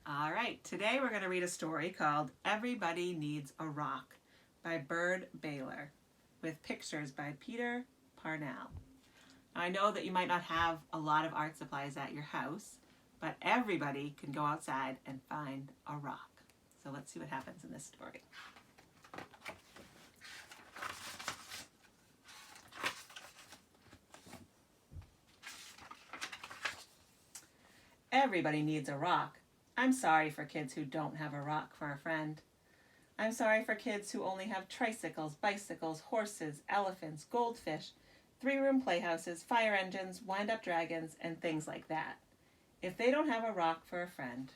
All right, today we're going to read a story called Everybody Needs a Rock by Bird Baylor with pictures by Peter Parnell. I know that you might not have a lot of art supplies at your house, but everybody can go outside and find a rock. So let's see what happens in this story. Everybody needs a rock. I'm sorry for kids who don't have a rock for a friend. I'm sorry for kids who only have tricycles, bicycles, horses, elephants, goldfish, three-room playhouses, fire engines, wind-up dragons, and things like that. If they don't have a rock for a friend.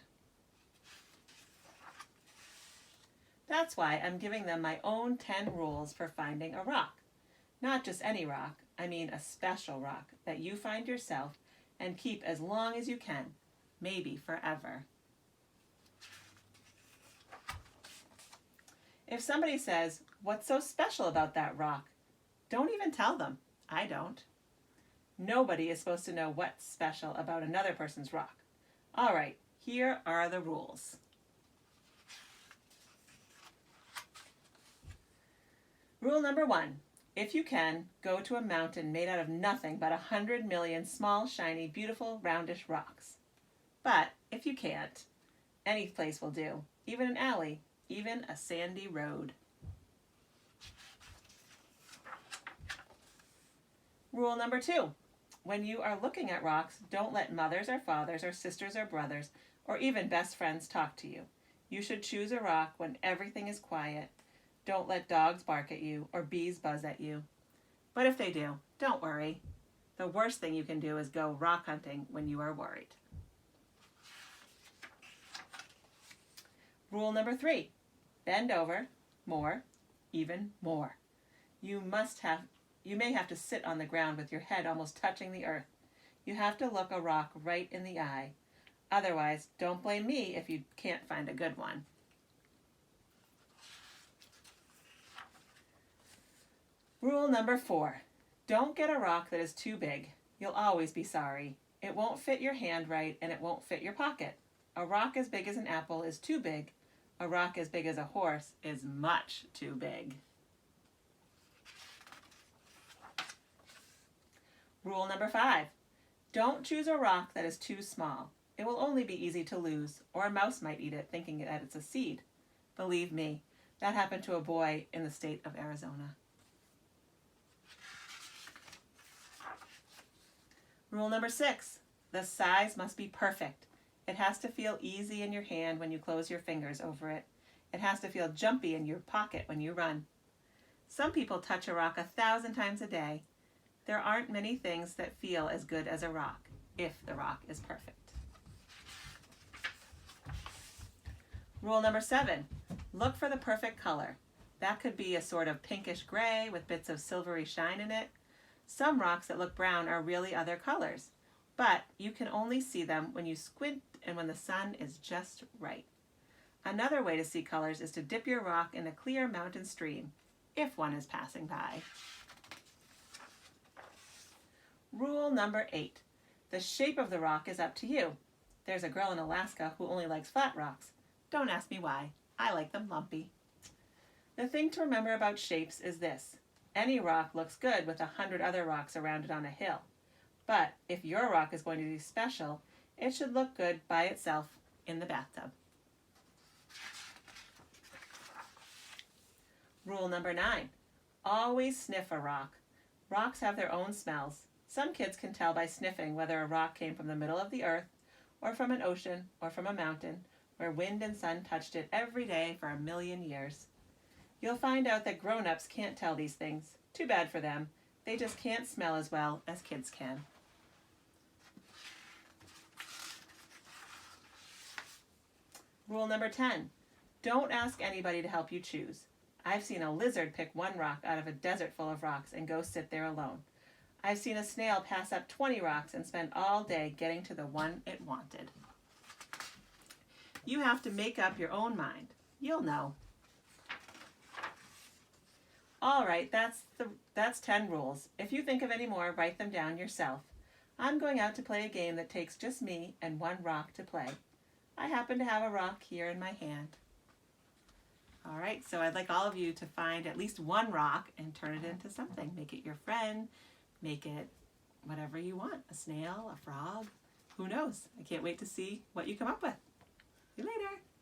That's why I'm giving them my own 10 rules for finding a rock. Not just any rock, I mean a special rock that you find yourself and keep as long as you can, maybe forever. If somebody says, "What's so special about that rock?" don't even tell them. I don't. Nobody is supposed to know what's special about another person's rock. All right, here are the rules. Rule number 1. If you can, go to a mountain made out of nothing but 100 million small, shiny, beautiful, roundish rocks. But if you can't, any place will do, even an alley, even a sandy road. Rule number 2. When you are looking at rocks, don't let mothers or fathers or sisters or brothers or even best friends talk to you. You should choose a rock when everything is quiet. Don't let dogs bark at you or bees buzz at you. But if they do, don't worry. The worst thing you can do is go rock hunting when you are worried. Rule number 3. Bend over, more, even more. You may have to sit on the ground with your head almost touching the earth. You have to look a rock right in the eye. Otherwise, don't blame me if you can't find a good one. Rule number 4. Don't get a rock that is too big. You'll always be sorry. It won't fit your hand right and it won't fit your pocket. A rock as big as an apple is too big. A rock as big as a horse is much too big. Rule number 5. Don't choose a rock that is too small. It will only be easy to lose, or a mouse might eat it thinking that it's a seed. Believe me, that happened to a boy in the state of Arizona. Rule number 6. The size must be perfect. It has to feel easy in your hand when you close your fingers over it. It has to feel jumpy in your pocket when you run. Some people touch a rock 1,000 times a day. There aren't many things that feel as good as a rock, if the rock is perfect. Rule number 7. Look for the perfect color. That could be a sort of pinkish gray with bits of silvery shine in it. Some rocks that look brown are really other colors, but you can only see them when you squint and when the sun is just right. Another way to see colors is to dip your rock in a clear mountain stream, if one is passing by. Rule number 8. The shape of the rock is up to you. There's a girl in Alaska who only likes flat rocks. Don't ask me why. I like them lumpy. The thing to remember about shapes is this. Any rock looks good with 100 other rocks around it on a hill. But if your rock is going to be special, it should look good by itself in the bathtub. Rule number 9. Always sniff a rock. Rocks have their own smells. Some kids can tell by sniffing whether a rock came from the middle of the earth, or from an ocean, or from a mountain, where wind and sun touched it every day for 1,000,000 years. You'll find out that grown-ups can't tell these things. Too bad for them. They just can't smell as well as kids can. Rule number 10. Don't ask anybody to help you choose. I've seen a lizard pick one rock out of a desert full of rocks and go sit there alone. I've seen a snail pass up 20 rocks and spend all day getting to the one it wanted. You have to make up your own mind. You'll know. All right, that's 10 rules. If you think of any more, write them down yourself. I'm going out to play a game that takes just me and one rock to play. I happen to have a rock here in my hand. All right, so I'd like all of you to find at least one rock and turn it into something. Make it your friend, make it whatever you want, a snail, a frog, who knows? I can't wait to see what you come up with. See you later.